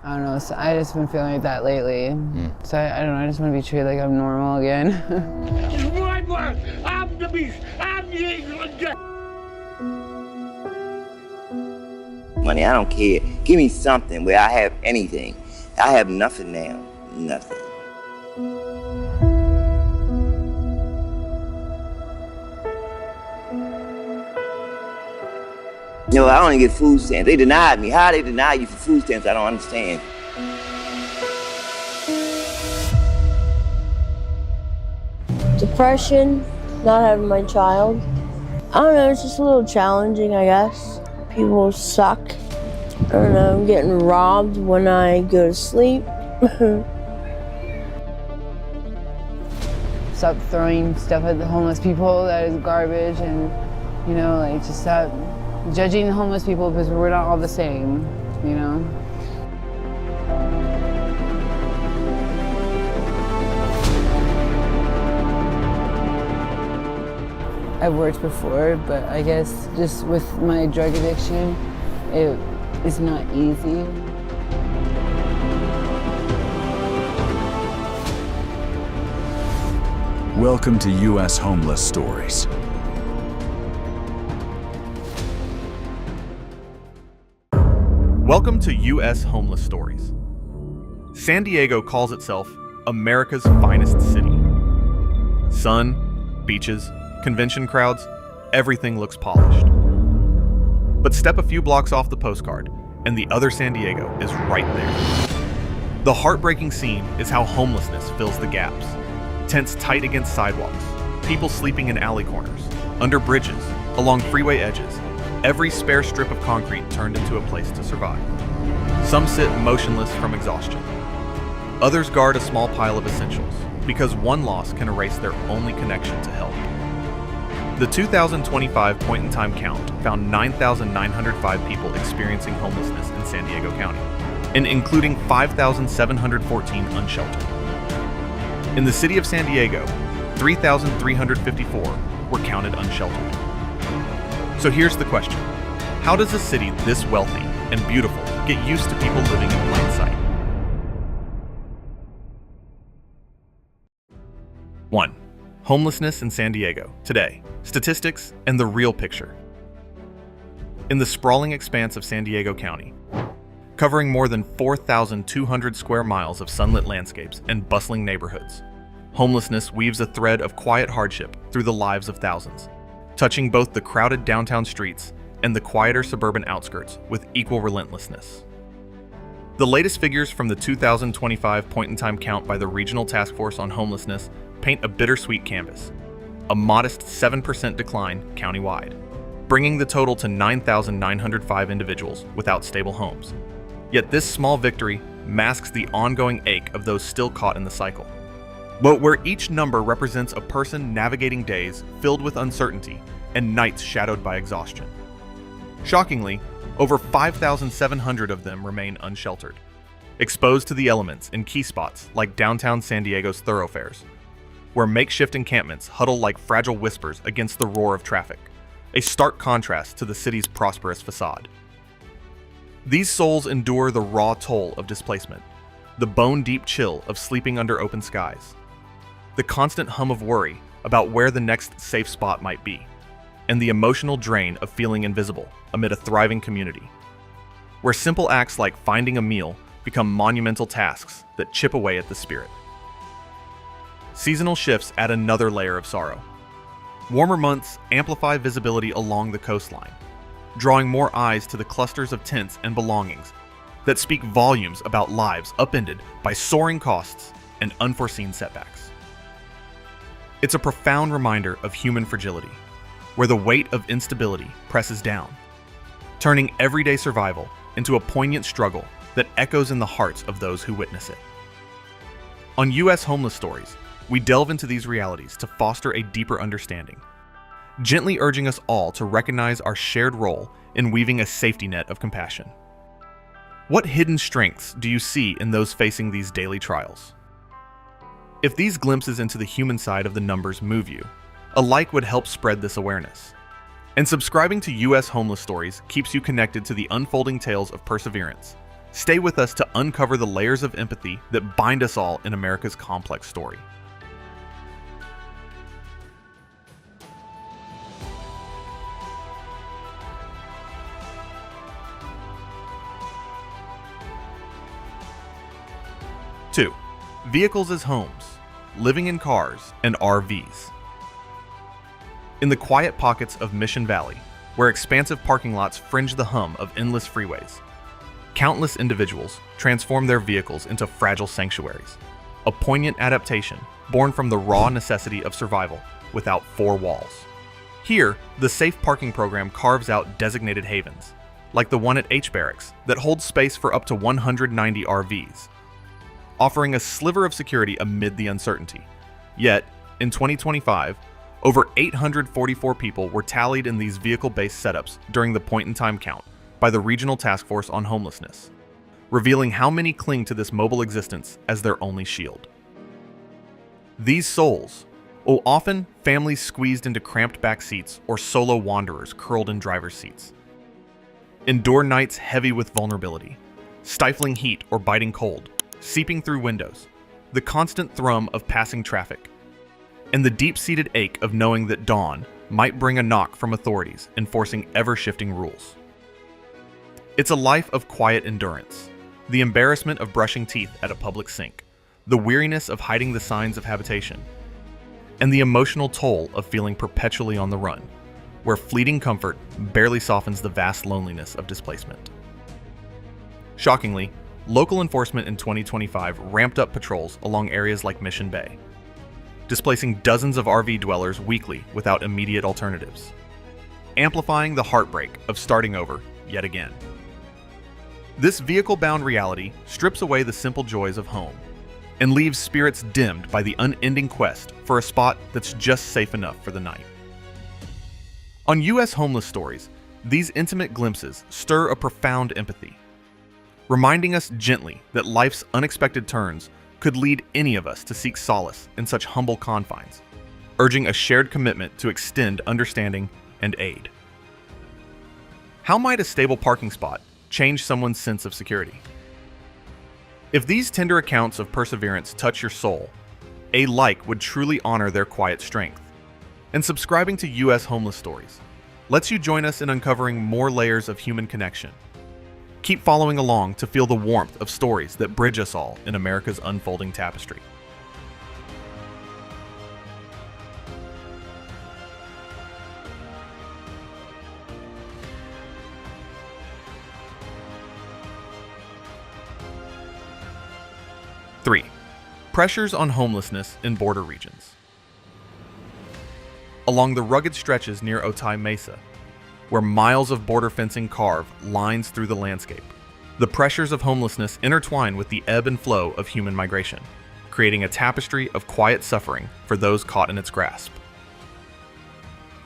I don't know, so I just been feeling like that lately. So I don't know, I just want to be treated like I'm normal again. I'm the beast. I'm the angel. Money, I don't care. Give me something where I have anything. I have nothing now. Nothing. No, I only get food stamps. They denied me. How they deny you for food stamps, I don't understand. Depression, not having my child. I don't know, it's just a little challenging, I guess. People suck. I don't know, I'm getting robbed when I go to sleep. Stop throwing stuff at the homeless people that is garbage, and you know, like just stop judging the homeless people because we're not all the same, you know? I've worked before, but I guess just with my drug addiction, it is not easy. Welcome to U.S. Homeless Stories. Welcome to U.S. Homeless Stories. San Diego calls itself America's finest city. Sun, beaches, convention crowds, everything looks polished. But step a few blocks off the postcard, and the other San Diego is right there. The heartbreaking scene is how homelessness fills the gaps. Tents tight against sidewalks, people sleeping in alley corners, under bridges, along freeway edges, every spare strip of concrete turned into a place to survive. Some sit motionless from exhaustion. Others guard a small pile of essentials, because one loss can erase their only connection to help. The 2025 point-in-time count found 9,905 people experiencing homelessness in San Diego County, and including 5,714 unsheltered. In the city of San Diego, 3,354 were counted unsheltered. So here's the question. How does a city this wealthy and beautiful get used to people living in plain sight? 1. Homelessness in San Diego, today, statistics, and the real picture. In the sprawling expanse of San Diego County, covering more than 4,200 square miles of sunlit landscapes and bustling neighborhoods, homelessness weaves a thread of quiet hardship through the lives of thousands, touching both the crowded downtown streets and the quieter suburban outskirts with equal relentlessness. The latest figures from the 2025 point-in-time count by the Regional Task Force on Homelessness paint a bittersweet canvas, a modest 7% decline countywide, bringing the total to 9,905 individuals without stable homes. Yet this small victory masks the ongoing ache of those still caught in the cycle. But where each number represents a person navigating days filled with uncertainty and nights shadowed by exhaustion. Shockingly, over 5,700 of them remain unsheltered, exposed to the elements in key spots like downtown San Diego's thoroughfares, where makeshift encampments huddle like fragile whispers against the roar of traffic, a stark contrast to the city's prosperous facade. These souls endure the raw toll of displacement, the bone-deep chill of sleeping under open skies, the constant hum of worry about where the next safe spot might be, and the emotional drain of feeling invisible amid a thriving community, where simple acts like finding a meal become monumental tasks that chip away at the spirit. Seasonal shifts add another layer of sorrow. Warmer months amplify visibility along the coastline, drawing more eyes to the clusters of tents and belongings that speak volumes about lives upended by soaring costs and unforeseen setbacks. It's a profound reminder of human fragility, where the weight of instability presses down, turning everyday survival into a poignant struggle that echoes in the hearts of those who witness it. On U.S. Homeless Stories, we delve into these realities to foster a deeper understanding, gently urging us all to recognize our shared role in weaving a safety net of compassion. What hidden strengths do you see in those facing these daily trials? If these glimpses into the human side of the numbers move you, a like would help spread this awareness. And subscribing to U.S. Homeless Stories keeps you connected to the unfolding tales of perseverance, Stay with us to uncover the layers of empathy that bind us all in America's complex story. Two, vehicles as homes, living in cars and RVs. In the quiet pockets of Mission Valley, where expansive parking lots fringe the hum of endless freeways, countless individuals transform their vehicles into fragile sanctuaries, a poignant adaptation born from the raw necessity of survival without four walls. Here, the Safe Parking program carves out designated havens, like the one at H Barracks that holds space for up to 190 RVs, offering a sliver of security amid the uncertainty. Yet, in 2025, over 844 people were tallied in these vehicle-based setups during the point-in-time count by the Regional Task Force on Homelessness, revealing how many cling to this mobile existence as their only shield. These souls, often families squeezed into cramped back seats or solo wanderers curled in driver's seats, endure nights heavy with vulnerability, stifling heat or biting cold, seeping through windows, the constant thrum of passing traffic, and the deep-seated ache of knowing that dawn might bring a knock from authorities enforcing ever-shifting rules. It's a life of quiet endurance, the embarrassment of brushing teeth at a public sink, the weariness of hiding the signs of habitation, and the emotional toll of feeling perpetually on the run, where fleeting comfort barely softens the vast loneliness of displacement. Shockingly, local enforcement in 2025 ramped up patrols along areas like Mission Bay, displacing dozens of RV dwellers weekly without immediate alternatives, amplifying the heartbreak of starting over yet again. This vehicle-bound reality strips away the simple joys of home and leaves spirits dimmed by the unending quest for a spot that's just safe enough for the night. On U.S. Homeless Stories, these intimate glimpses stir a profound empathy, reminding us gently that life's unexpected turns could lead any of us to seek solace in such humble confines, urging a shared commitment to extend understanding and aid. How might a stable parking spot change someone's sense of security? If these tender accounts of perseverance touch your soul, a like would truly honor their quiet strength. And subscribing to U.S. Homeless Stories lets you join us in uncovering more layers of human connection. Keep following along to feel the warmth of stories that bridge us all in America's unfolding tapestry. Three, pressures on homelessness in border regions. Along the rugged stretches near Otay Mesa, where miles of border fencing carve lines through the landscape, the pressures of homelessness intertwine with the ebb and flow of human migration, creating a tapestry of quiet suffering for those caught in its grasp.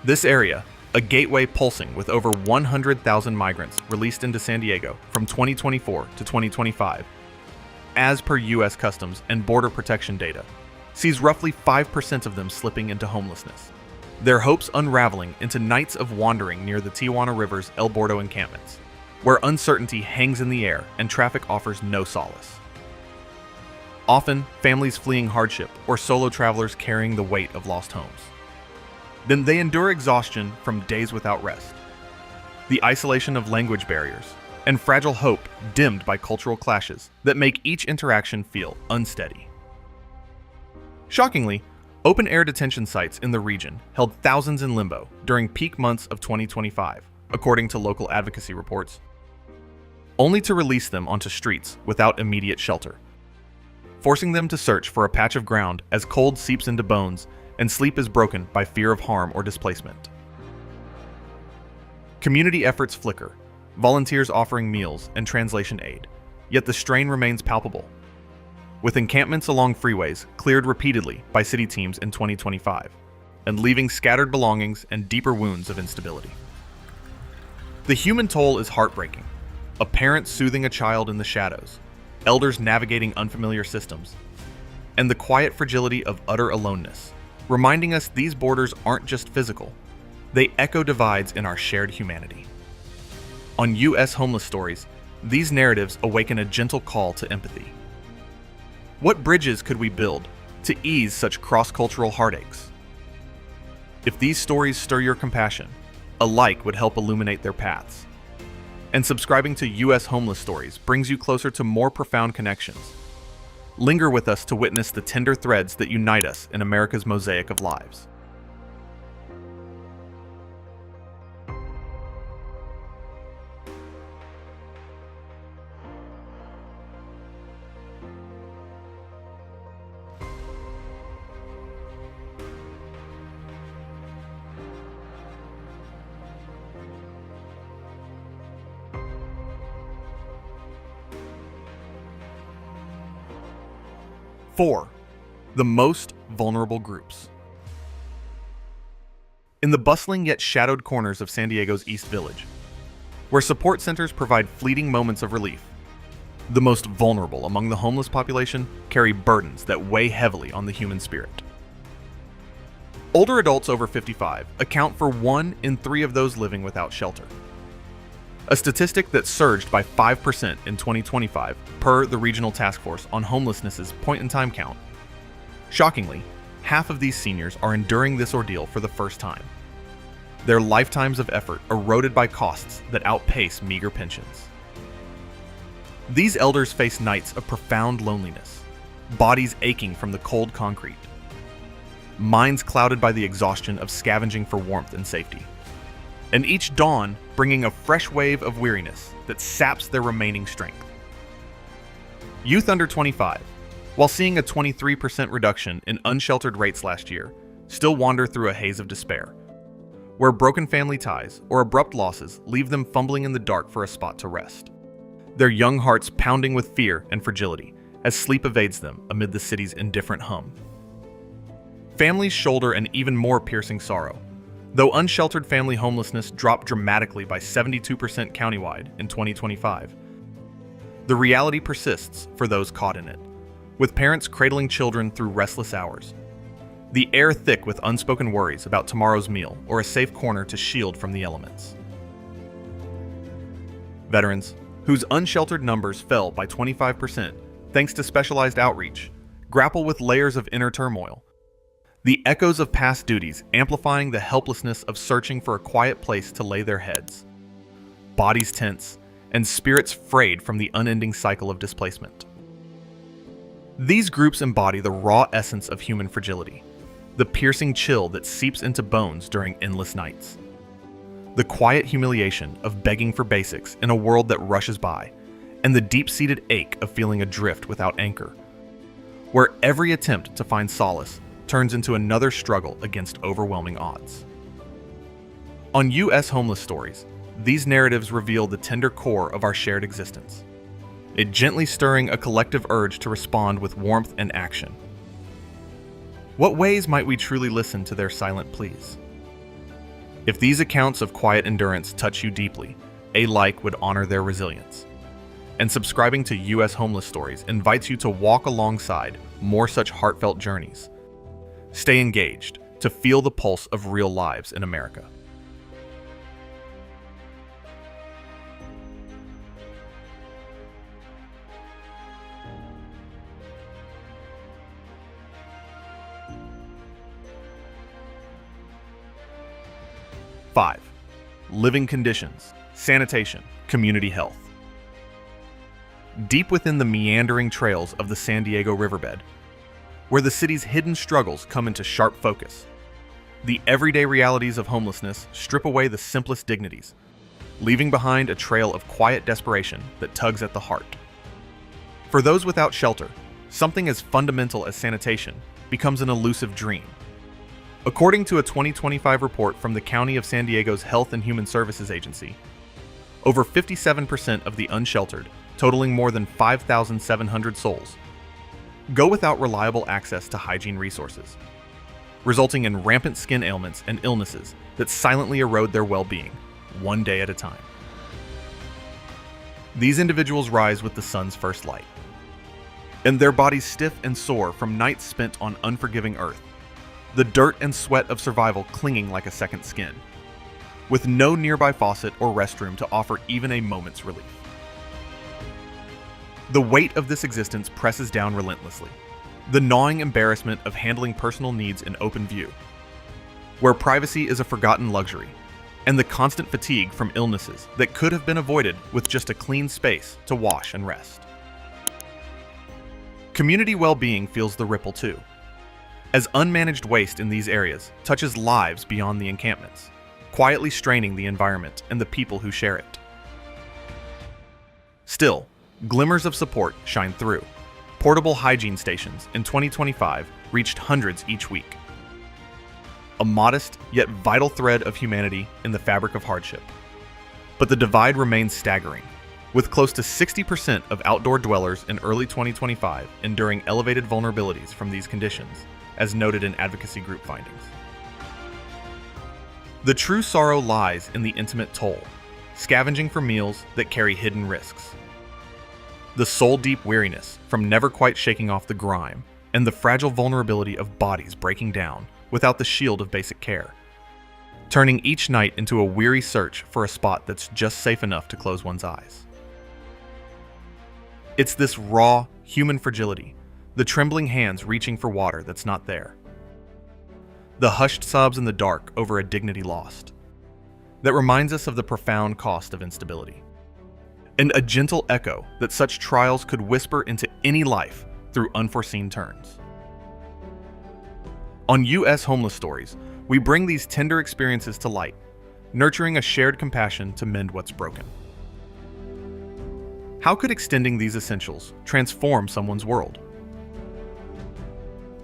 This area, a gateway pulsing with over 100,000 migrants released into San Diego from 2024 to 2025, as per U.S. Customs and Border Protection data, sees roughly 5% of them slipping into homelessness, their hopes unraveling into nights of wandering near the Tijuana River's El Bordo encampments, where uncertainty hangs in the air and traffic offers no solace. Often, families fleeing hardship or solo travelers carrying the weight of lost homes. Then they endure exhaustion from days without rest, the isolation of language barriers, and fragile hope dimmed by cultural clashes that make each interaction feel unsteady. Shockingly, open-air detention sites in the region held thousands in limbo during peak months of 2025, according to local advocacy reports, only to release them onto streets without immediate shelter, forcing them to search for a patch of ground as cold seeps into bones and sleep is broken by fear of harm or displacement. Community efforts flicker, volunteers offering meals and translation aid, yet the strain remains palpable, with encampments along freeways cleared repeatedly by city teams in 2025, and leaving scattered belongings and deeper wounds of instability. The human toll is heartbreaking. A parent soothing a child in the shadows, elders navigating unfamiliar systems, and the quiet fragility of utter aloneness, reminding us these borders aren't just physical, they echo divides in our shared humanity. On U.S. Homeless Stories, these narratives awaken a gentle call to empathy. What bridges could we build to ease such cross-cultural heartaches? If these stories stir your compassion, a like would help illuminate their paths. And subscribing to U.S. Homeless Stories brings you closer to more profound connections. Linger with us to witness the tender threads that unite us in America's mosaic of lives. Four, the most vulnerable groups. In the bustling yet shadowed corners of San Diego's East Village, where support centers provide fleeting moments of relief, the most vulnerable among the homeless population carry burdens that weigh heavily on the human spirit. Older adults over 55 account for 1 in 3 of those living without shelter, a statistic that surged by 5% in 2025 per the Regional Task Force on Homelessness's point-in-time count. Shockingly, half of these seniors are enduring this ordeal for the first time, their lifetimes of effort eroded by costs that outpace meager pensions. These elders face nights of profound loneliness, bodies aching from the cold concrete, minds clouded by the exhaustion of scavenging for warmth and safety, and each dawn bringing a fresh wave of weariness that saps their remaining strength. Youth under 25, while seeing a 23% reduction in unsheltered rates last year, still wander through a haze of despair, where broken family ties or abrupt losses leave them fumbling in the dark for a spot to rest, their young hearts pounding with fear and fragility as sleep evades them amid the city's indifferent hum. Families shoulder an even more piercing sorrow. Though unsheltered family homelessness dropped dramatically by 72% countywide in 2025, the reality persists for those caught in it, with parents cradling children through restless hours, the air thick with unspoken worries about tomorrow's meal or a safe corner to shield from the elements. Veterans, whose unsheltered numbers fell by 25% thanks to specialized outreach, grapple with layers of inner turmoil, the echoes of past duties amplifying the helplessness of searching for a quiet place to lay their heads, bodies tense, and spirits frayed from the unending cycle of displacement. These groups embody the raw essence of human fragility, the piercing chill that seeps into bones during endless nights, the quiet humiliation of begging for basics in a world that rushes by, and the deep-seated ache of feeling adrift without anchor, where every attempt to find solace turns into another struggle against overwhelming odds. On U.S. Homeless Stories, these narratives reveal the tender core of our shared existence, it gently stirring a collective urge to respond with warmth and action. What ways might we truly listen to their silent pleas? If these accounts of quiet endurance touch you deeply, a like would honor their resilience. And subscribing to U.S. Homeless Stories invites you to walk alongside more such heartfelt journeys. Stay engaged to feel the pulse of real lives in America. Five, living conditions, sanitation, community health. Deep within the meandering trails of the San Diego riverbed, where the city's hidden struggles come into sharp focus, the everyday realities of homelessness strip away the simplest dignities, leaving behind a trail of quiet desperation that tugs at the heart. For those without shelter, something as fundamental as sanitation becomes an elusive dream. According to a 2025 report from the County of San Diego's Health and Human Services Agency, over 57% of the unsheltered, totaling more than 5,700 souls, go without reliable access to hygiene resources, resulting in rampant skin ailments and illnesses that silently erode their well-being, one day at a time. These individuals rise with the sun's first light, and their bodies stiff and sore from nights spent on unforgiving earth, the dirt and sweat of survival clinging like a second skin, with no nearby faucet or restroom to offer even a moment's relief. The weight of this existence presses down relentlessly. The gnawing embarrassment of handling personal needs in open view, where privacy is a forgotten luxury, and the constant fatigue from illnesses that could have been avoided with just a clean space to wash and rest. Community well-being feels the ripple too, as unmanaged waste in these areas touches lives beyond the encampments, quietly straining the environment and the people who share it. Still, glimmers of support shine through. Portable hygiene stations in 2025 reached hundreds each week. A modest yet vital thread of humanity in the fabric of hardship. But the divide remains staggering, with close to 60% of outdoor dwellers in early 2025 enduring elevated vulnerabilities from these conditions, as noted in advocacy group findings. The true sorrow lies in the intimate toll, scavenging for meals that carry hidden risks. The soul-deep weariness from never quite shaking off the grime, and the fragile vulnerability of bodies breaking down without the shield of basic care, turning each night into a weary search for a spot that's just safe enough to close one's eyes. It's this raw, human fragility, the trembling hands reaching for water that's not there, the hushed sobs in the dark over a dignity lost, that reminds us of the profound cost of instability. And a gentle echo that such trials could whisper into any life through unforeseen turns. On U.S. Homeless Stories, we bring these tender experiences to light, nurturing a shared compassion to mend what's broken. How could extending these essentials transform someone's world?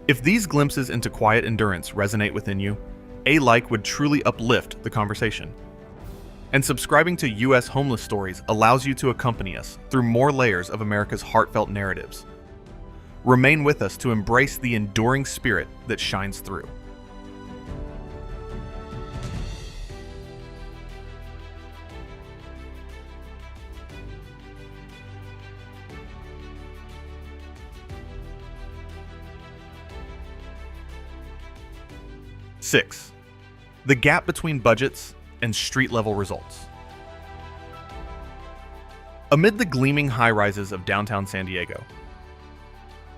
If these glimpses into quiet endurance resonate within you, a like would truly uplift the conversation. And subscribing to U.S. Homeless Stories allows you to accompany us through more layers of America's heartfelt narratives. Remain with us to embrace the enduring spirit that shines through. Six, the gap between budgets and street-level results. Amid the gleaming high-rises of downtown San Diego,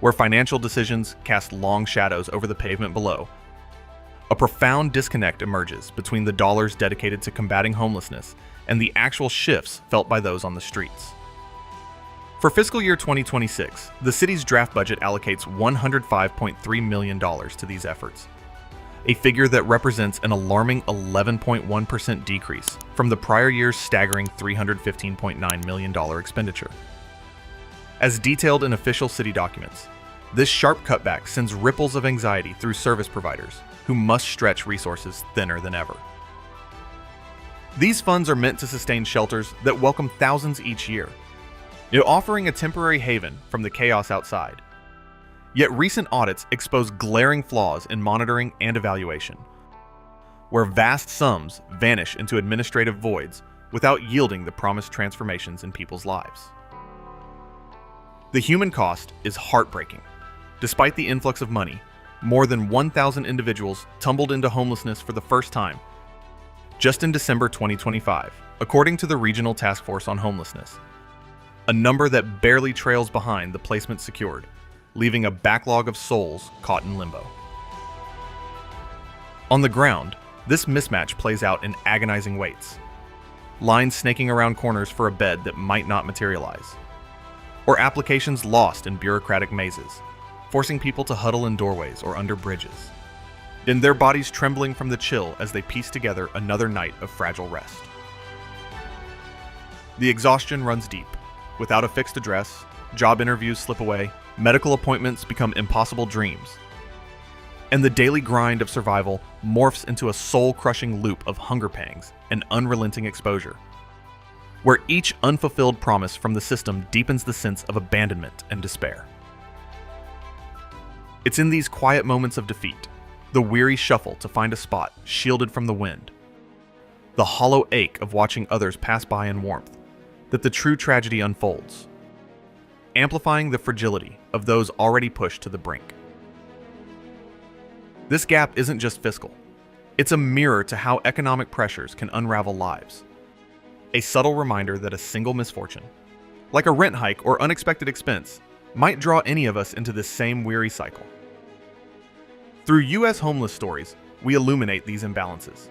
where financial decisions cast long shadows over the pavement below, a profound disconnect emerges between the dollars dedicated to combating homelessness and the actual shifts felt by those on the streets. For fiscal year 2026, the city's draft budget allocates $105.3 million to these efforts, a figure that represents an alarming 11.1% decrease from the prior year's staggering $315.9 million expenditure. As detailed in official city documents, this sharp cutback sends ripples of anxiety through service providers who must stretch resources thinner than ever. These funds are meant to sustain shelters that welcome thousands each year, offering a temporary haven from the chaos outside. Yet recent audits expose glaring flaws in monitoring and evaluation, where vast sums vanish into administrative voids without yielding the promised transformations in people's lives. The human cost is heartbreaking. Despite the influx of money, more than 1,000 individuals tumbled into homelessness for the first time just in December 2025, according to the Regional Task Force on Homelessness, a number that barely trails behind the placements secured, leaving a backlog of souls caught in limbo. On the ground, this mismatch plays out in agonizing waits. Lines snaking around corners for a bed that might not materialize, or applications lost in bureaucratic mazes, forcing people to huddle in doorways or under bridges, and their bodies trembling from the chill as they piece together another night of fragile rest. The exhaustion runs deep. Without a fixed address, job interviews slip away, medical appointments become impossible dreams, and the daily grind of survival morphs into a soul-crushing loop of hunger pangs and unrelenting exposure, where each unfulfilled promise from the system deepens the sense of abandonment and despair. It's in these quiet moments of defeat, the weary shuffle to find a spot shielded from the wind, the hollow ache of watching others pass by in warmth, that the true tragedy unfolds, amplifying the fragility of those already pushed to the brink. This gap isn't just fiscal. It's a mirror to how economic pressures can unravel lives. A subtle reminder that a single misfortune, like a rent hike or unexpected expense, might draw any of us into this same weary cycle. Through U.S. Homeless Stories, we illuminate these imbalances,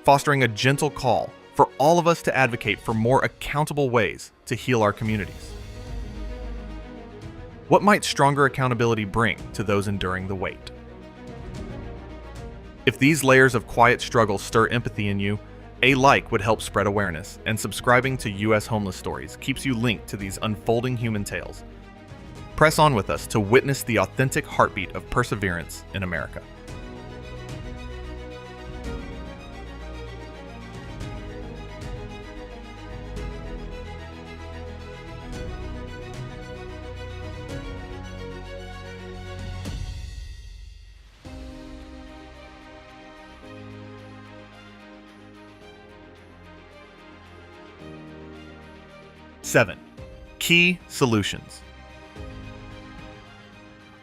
fostering a gentle call for all of us to advocate for more accountable ways to heal our communities. What might stronger accountability bring to those enduring the weight? If these layers of quiet struggle stir empathy in you, a like would help spread awareness, and subscribing to U.S. Homeless Stories keeps you linked to these unfolding human tales. Press on with us to witness the authentic heartbeat of perseverance in America. Seven, key solutions.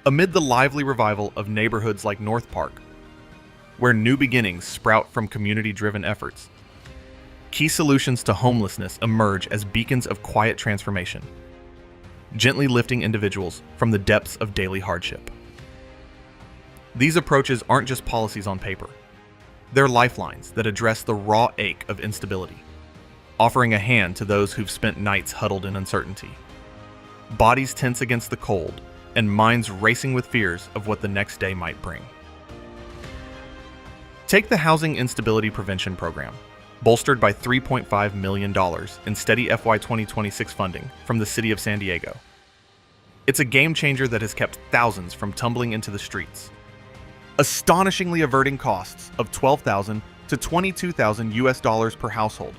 Amid the lively revival of neighborhoods like North Park, where new beginnings sprout from community-driven efforts, key solutions to homelessness emerge as beacons of quiet transformation, gently lifting individuals from the depths of daily hardship. These approaches aren't just policies on paper. They're lifelines that address the raw ache of instability, offering a hand to those who've spent nights huddled in uncertainty, bodies tense against the cold, and minds racing with fears of what the next day might bring. Take the Housing Instability Prevention Program, bolstered by $3.5 million in steady FY 2026 funding from the City of San Diego. It's a game changer that has kept thousands from tumbling into the streets, astonishingly averting costs of $12,000 to $22,000 per household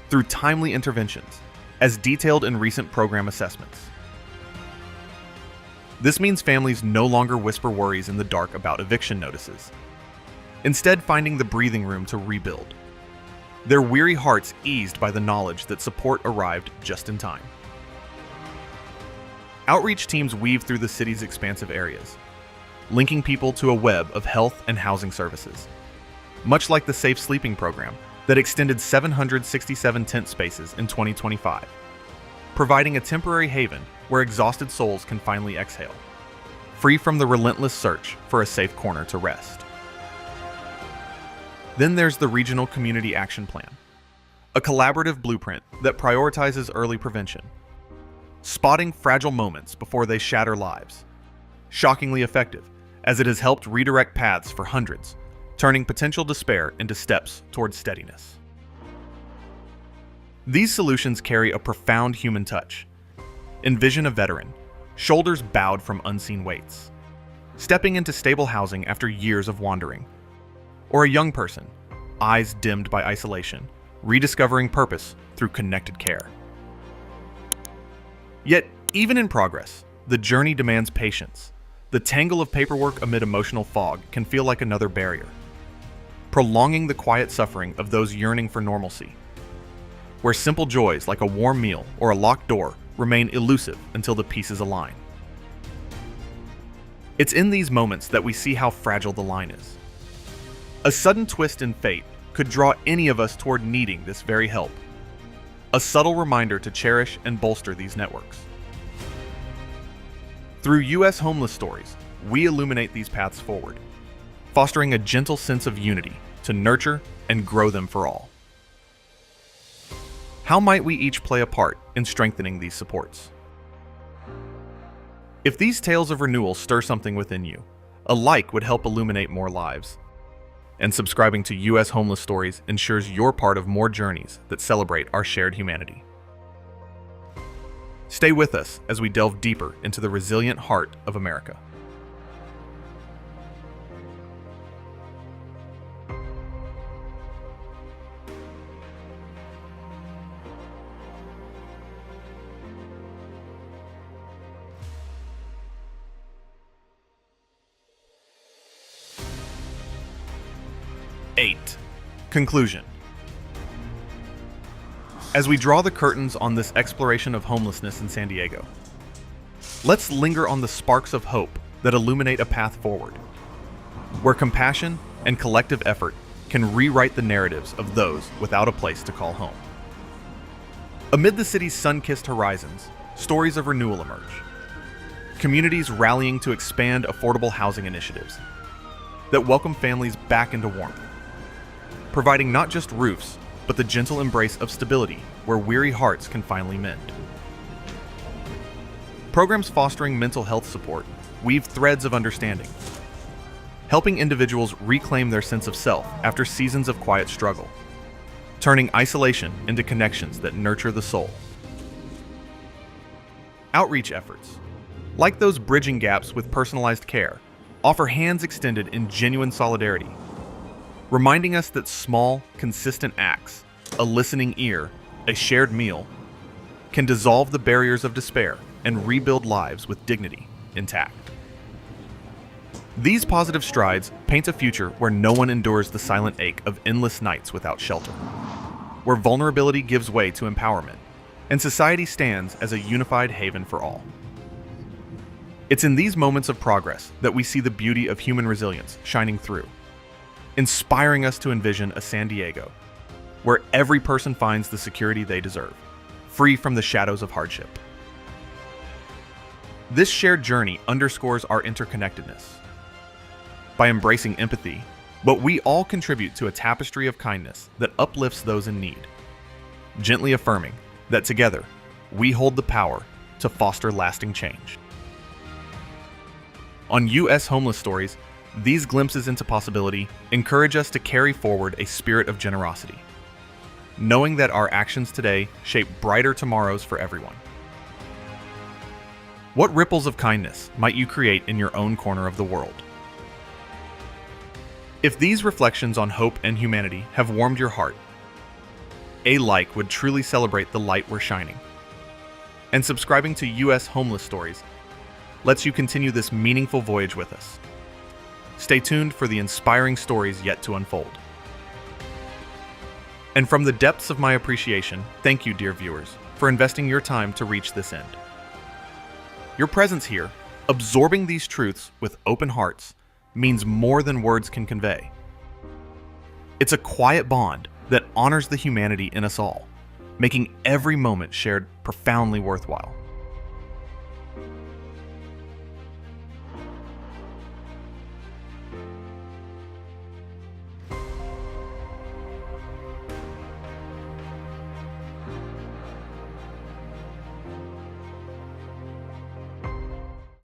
through timely interventions, as detailed in recent program assessments. This means families no longer whisper worries in the dark about eviction notices, instead finding the breathing room to rebuild, their weary hearts eased by the knowledge that support arrived just in time. Outreach teams weave through the city's expansive areas, linking people to a web of health and housing services, much like the Safe Sleeping Program that extended 767 tent spaces in 2025, providing a temporary haven where exhausted souls can finally exhale, free from the relentless search for a safe corner to rest. Then there's the Regional Community Action Plan, a collaborative blueprint that prioritizes early prevention, spotting fragile moments before they shatter lives. Shockingly effective, as it has helped redirect paths for hundreds, turning potential despair into steps towards steadiness. These solutions carry a profound human touch. Envision a veteran, shoulders bowed from unseen weights, stepping into stable housing after years of wandering. Or a young person, eyes dimmed by isolation, rediscovering purpose through connected care. Yet, even in progress, the journey demands patience. The tangle of paperwork amid emotional fog can feel like another barrier, prolonging the quiet suffering of those yearning for normalcy, where simple joys like a warm meal or a locked door remain elusive until the pieces align. It's in these moments that we see how fragile the line is. A sudden twist in fate could draw any of us toward needing this very help, a subtle reminder to cherish and bolster these networks. Through U.S. Homeless Stories, we illuminate these paths forward, fostering a gentle sense of unity to nurture and grow them for all. How might we each play a part in strengthening these supports? If these tales of renewal stir something within you, a like would help illuminate more lives. And subscribing to U.S. Homeless Stories ensures you're part of more journeys that celebrate our shared humanity. Stay with us as we delve deeper into the resilient heart of America. Eight. Conclusion. As we draw the curtains on this exploration of homelessness in San Diego, let's linger on the sparks of hope that illuminate a path forward, where compassion and collective effort can rewrite the narratives of those without a place to call home. Amid the city's sun-kissed horizons, stories of renewal emerge. Communities rallying to expand affordable housing initiatives that welcome families back into warmth, providing not just roofs, but the gentle embrace of stability where weary hearts can finally mend. Programs fostering mental health support weave threads of understanding, helping individuals reclaim their sense of self after seasons of quiet struggle, turning isolation into connections that nurture the soul. Outreach efforts, like those bridging gaps with personalized care, offer hands extended in genuine solidarity, reminding us that small, consistent acts, a listening ear, a shared meal, can dissolve the barriers of despair and rebuild lives with dignity intact. These positive strides paint a future where no one endures the silent ache of endless nights without shelter, where vulnerability gives way to empowerment, and society stands as a unified haven for all. It's in these moments of progress that we see the beauty of human resilience shining through, inspiring us to envision a San Diego where every person finds the security they deserve, free from the shadows of hardship. This shared journey underscores our interconnectedness. By embracing empathy, but we all contribute to a tapestry of kindness that uplifts those in need, gently affirming that together we hold the power to foster lasting change. On U.S. Homeless Stories, these glimpses into possibility encourage us to carry forward a spirit of generosity, knowing that our actions today shape brighter tomorrows for everyone. What ripples of kindness might you create in your own corner of the world? If these reflections on hope and humanity have warmed your heart, a like would truly celebrate the light we're shining. And subscribing to U.S. Homeless Stories lets you continue this meaningful voyage with us. Stay tuned for the inspiring stories yet to unfold. And from the depths of my appreciation, thank you, dear viewers, for investing your time to reach this end. Your presence here, absorbing these truths with open hearts, means more than words can convey. It's a quiet bond that honors the humanity in us all, making every moment shared profoundly worthwhile.